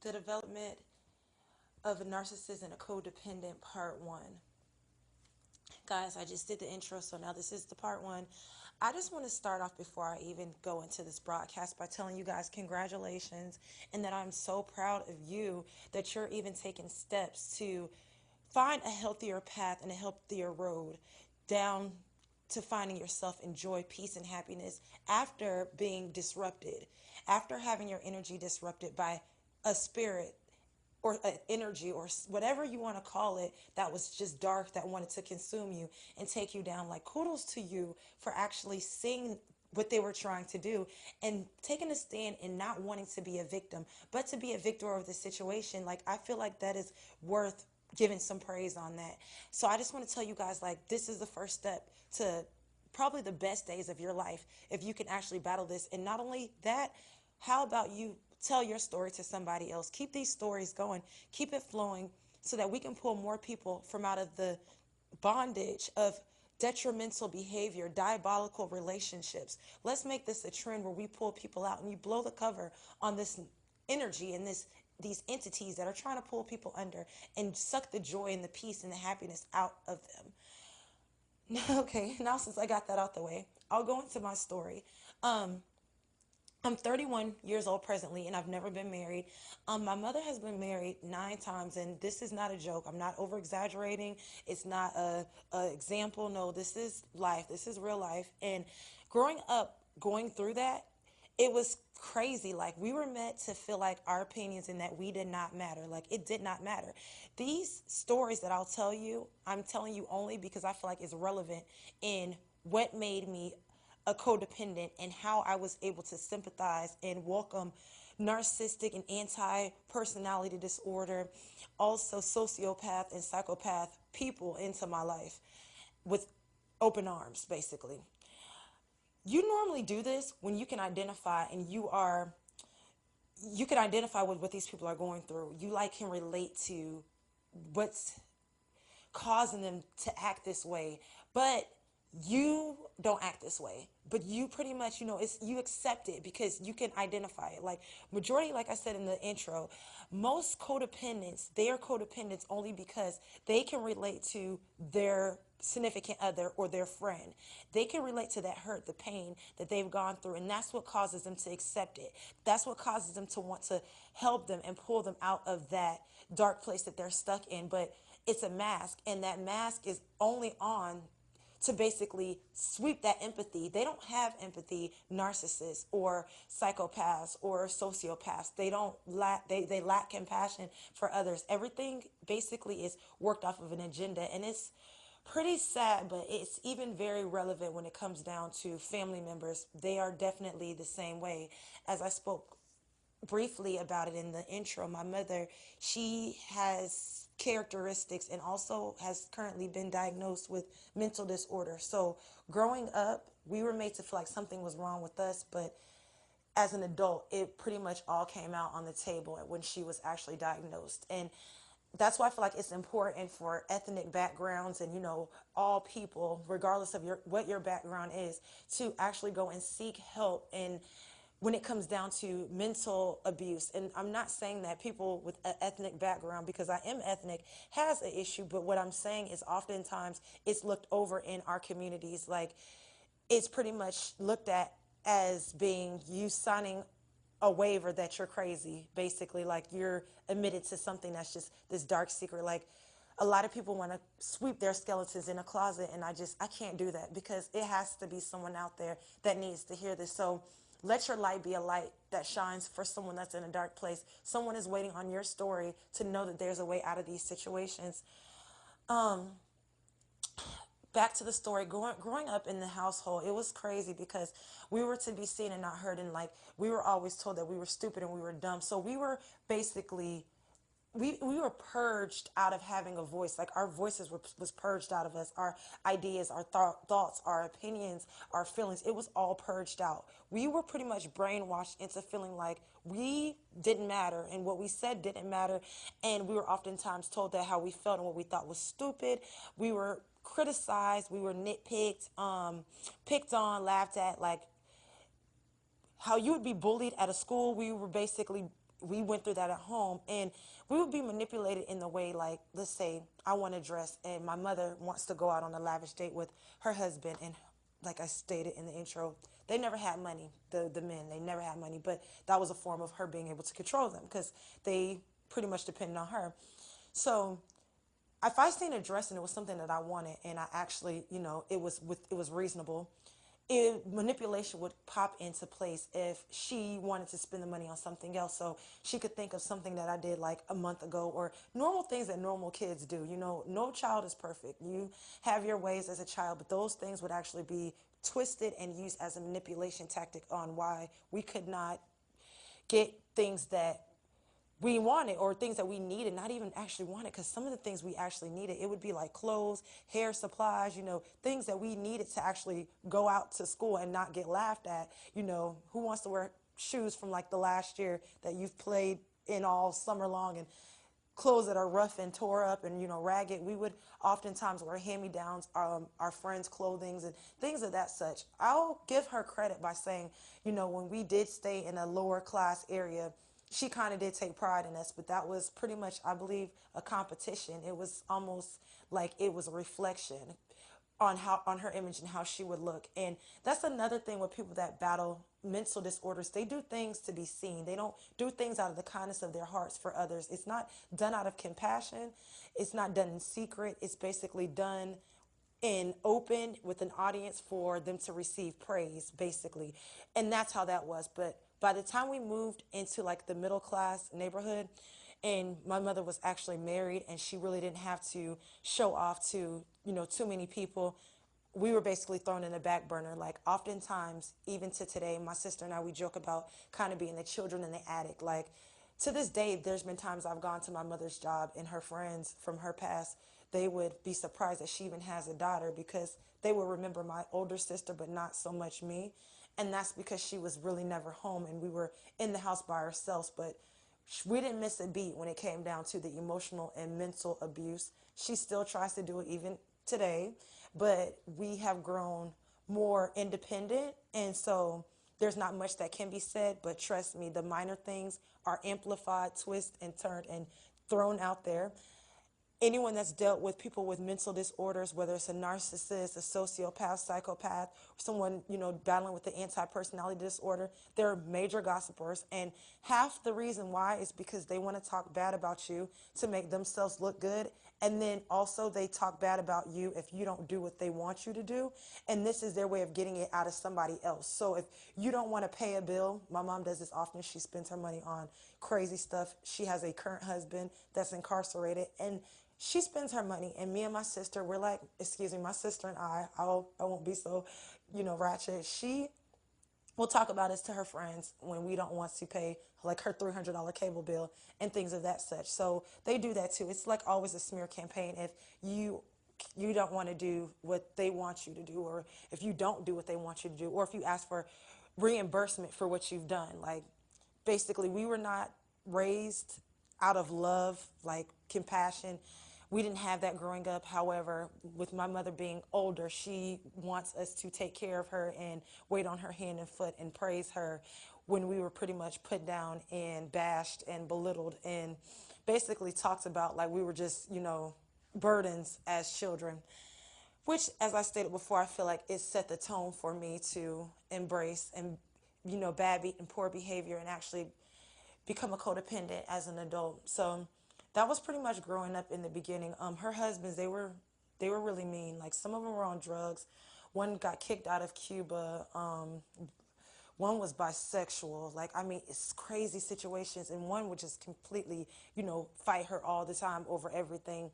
The development of a narcissist and a codependent, part one. Guys, I just did the intro, so now this is the part one. I just want to start off before I even go into this broadcast by telling you guys congratulations and that I'm so proud of you that you're even taking steps to find a healthier path and a healthier road down to finding yourself in joy, peace, and happiness after being disrupted, after having your energy disrupted by a spirit or an energy or whatever you want to call it that was just dark, that wanted to consume you and take you down. Like, kudos to you for actually seeing what they were trying to do and taking a stand and not wanting to be a victim but to be a victor of the situation. Like, I feel like that is worth giving some praise on that. So I just want to tell you guys, like, this is the first step to probably the best days of your life if you can actually battle this. And not only that, how about you tell your story to somebody else? Keep these stories going, keep it flowing, so that we can pull more people from out of the bondage of detrimental behavior, diabolical relationships. Let's make this a trend where we pull people out and you blow the cover on this energy and these entities that are trying to pull people under and suck the joy and the peace and the happiness out of them. Okay, now since I got that out the way, I'll go into my story. Um, I'm 31 years old presently, and I've never been married. My mother has been married 9 times, and this is not a joke. I'm not over exaggerating. It's not a example. No, this is life. This is real life. And growing up, going through that, it was crazy. Like, we were meant to feel like our opinions and that we did not matter. Like, it did not matter. These stories that I'll tell you, I'm telling you only because I feel like it's relevant in what made me a codependent and how I was able to sympathize and welcome narcissistic and anti-personality disorder, also sociopath and psychopath people into my life with open arms, basically. You normally do this when you can identify and you can identify with what these people are going through. You like can relate to what's causing them to act this way, but you don't act this way. But you pretty much, it's, you accept it because you can identify it. Like, majority, like I said in the intro, most codependents, they are codependents only because they can relate to their significant other or their friend. They can relate to that hurt, the pain that they've gone through, and that's what causes them to accept it. That's what causes them to want to help them and pull them out of that dark place that they're stuck in. But it's a mask, and that mask is only on to basically sweep that empathy. They don't have empathy, narcissists or psychopaths or sociopaths. They lack compassion for others. Everything basically is worked off of an agenda, and it's pretty sad, but it's even very relevant when it comes down to family members. They are definitely the same way. As I spoke briefly about it in the intro, my mother, she has characteristics and also has currently been diagnosed with mental disorder. So growing up, we were made to feel like something was wrong with us, but as an adult, it pretty much all came out on the table when she was actually diagnosed. And that's why I feel like it's important for ethnic backgrounds and, all people, regardless of what your background is, to actually go and seek help. And when it comes down to mental abuse, and I'm not saying that people with an ethnic background, because I am ethnic, has an issue, but what I'm saying is oftentimes it's looked over in our communities. Like, it's pretty much looked at as being you signing a waiver that you're crazy, basically, like you're admitted to something that's just this dark secret. Like, a lot of people want to sweep their skeletons in a closet, and I can't do that because it has to be someone out there that needs to hear this. So let your light be a light that shines for someone that's in a dark place. Someone is waiting on your story to know that there's a way out of these situations. Um, Back to the story, growing up in the household, it was crazy because we were to be seen and not heard, and like, we were always told that we were stupid and we were dumb. So we were basically, we were purged out of having a voice. Like, our voices was purged out of us. Our ideas, our thoughts, our opinions, our feelings, it was all purged out. We were pretty much brainwashed into feeling like we didn't matter and what we said didn't matter. And we were oftentimes told that how we felt and what we thought was stupid. We were criticized, we were nitpicked, picked on, laughed at. Like, how you would be bullied at a school, we were basically we went through that at home, and we would be manipulated in the way, like, let's say I want to dress and my mother wants to go out on a lavish date with her husband, and like I stated in the intro, they never had money. The men, they never had money, but that was a form of her being able to control them because they pretty much depended on her. So if I seen a dress and it was something that I wanted, and I actually, it was reasonable, manipulation would pop into place if she wanted to spend the money on something else. So she could think of something that I did like a month ago, or normal things that normal kids do. No child is perfect. You have your ways as a child, but those things would actually be twisted and used as a manipulation tactic on why we could not get things that we wanted, or things that we needed, not even actually wanted, because some of the things we actually needed, it would be like clothes, hair supplies, things that we needed to actually go out to school and not get laughed at. Who wants to wear shoes from like the last year that you've played in all summer long, and clothes that are rough and tore up and ragged? We would oftentimes wear hand-me-downs, our friends' clothings and things of that such. I'll give her credit by saying, when we did stay in a lower class area, she kind of did take pride in us, but that was pretty much, I believe, a competition. It was almost like it was a reflection on her image and how she would look. And that's another thing with people that battle mental disorders. They do things to be seen. They don't do things out of the kindness of their hearts for others. It's not done out of compassion. It's not done in secret. It's basically done in open with an audience for them to receive praise, basically. And that's how that was. But by the time we moved into like the middle class neighborhood, and my mother was actually married and she really didn't have to show off to, too many people, we were basically thrown in the back burner. Like oftentimes, even to today, my sister and I, we joke about kind of being the children in the attic. Like to this day, there's been times I've gone to my mother's job and her friends from her past, they would be surprised that she even has a daughter, because they will remember my older sister, but not so much me. And that's because she was really never home and we were in the house by ourselves. But we didn't miss a beat when it came down to the emotional and mental abuse. She still tries to do it even today, but we have grown more independent. And so there's not much that can be said, but trust me, the minor things are amplified, twisted, and turned and thrown out there. Anyone that's dealt with people with mental disorders, whether it's a narcissist, a sociopath, psychopath, or someone, battling with the anti-personality disorder, they're major gossipers. And half the reason why is because they want to talk bad about you to make themselves look good. And then also they talk bad about you if you don't do what they want you to do. And this is their way of getting it out of somebody else. So if you don't want to pay a bill, my mom does this often. She spends her money on crazy stuff. She has a current husband that's incarcerated, and she spends her money. And me and my sister, we're like, my sister and I won't be so, ratchet. She will talk about us to her friends when we don't want to pay like her $300 cable bill and things of that such. So they do that too. It's like always a smear campaign. If you don't want to do what they want you to do, or if you don't do what they want you to do, or if you ask for reimbursement for what you've done. Like basically, we were not raised out of love, like compassion. We didn't have that growing up. However, with my mother being older, she wants us to take care of her and wait on her hand and foot and praise her when we were pretty much put down and bashed and belittled, and basically talked about like we were just, burdens as children, which, as I stated before, I feel like it set the tone for me to embrace and, and poor behavior, and actually become a codependent as an adult. So that was pretty much growing up in the beginning. Her husbands, they were really mean. Like some of them were on drugs. One got kicked out of Cuba. One was bisexual. Like, I mean, it's crazy situations. And one would just completely, fight her all the time over everything.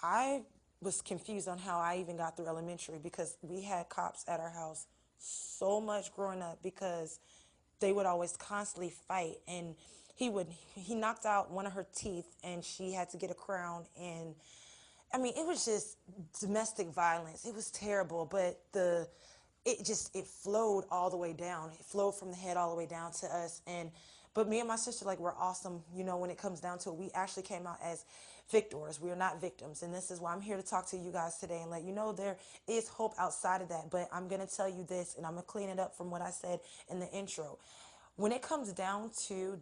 I was confused on how I even got through elementary, because we had cops at our house so much growing up, because they would always constantly fight. And he knocked out one of her teeth and she had to get a crown. And I mean, it was just domestic violence. It was terrible, but it flowed all the way down. It flowed from the head all the way down to us. But me and my sister, like, we're awesome. When it comes down to it, we actually came out as victors. We are not victims. And this is why I'm here to talk to you guys today and let you know there is hope outside of that. But I'm going to tell you this, and I'm going to clean it up from what I said in the intro. When it comes down to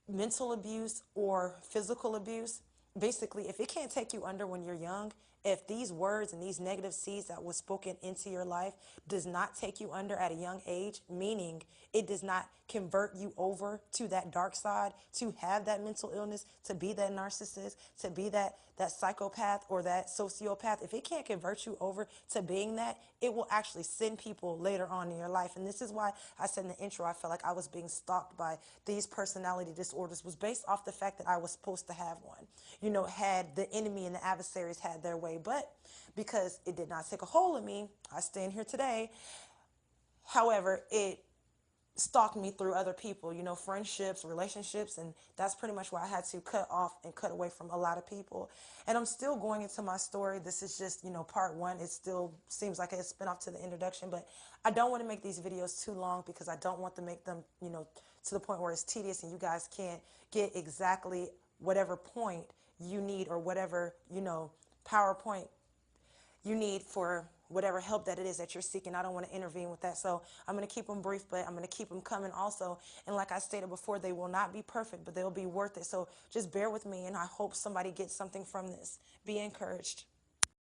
mental abuse or physical abuse, basically, if it can't take you under when you're young, if these words and these negative seeds that was spoken into your life does not take you under at a young age, meaning it does not convert you over to that dark side, to have that mental illness, to be that narcissist, to be that psychopath or that sociopath, if it can't convert you over to being that, it will actually send people later on in your life. And this is why I said in the intro, I felt like I was being stalked by these personality disorders, was based off the fact that I was supposed to have one. You know, had the enemy and the adversaries had their way, but because it did not take a hold of me, I stand here today. However, it stalked me through other people, you know, friendships, relationships, and that's pretty much why I had to cut off and cut away from a lot of people. And I'm still going into my story. This is just, you know, part one. It still seems like a spin off to the introduction, but I don't want to make these videos too long because I don't want to make them, you know, to the point where it's tedious and you guys can't get exactly whatever point you need or whatever, you know, PowerPoint you need for whatever help that it is that you're seeking. I don't want to intervene with that. So I'm going to keep them brief, but I'm going to keep them coming also. And like I stated before, they will not be perfect, but they'll be worth it. So just bear with me, and I hope somebody gets something from this. Be encouraged.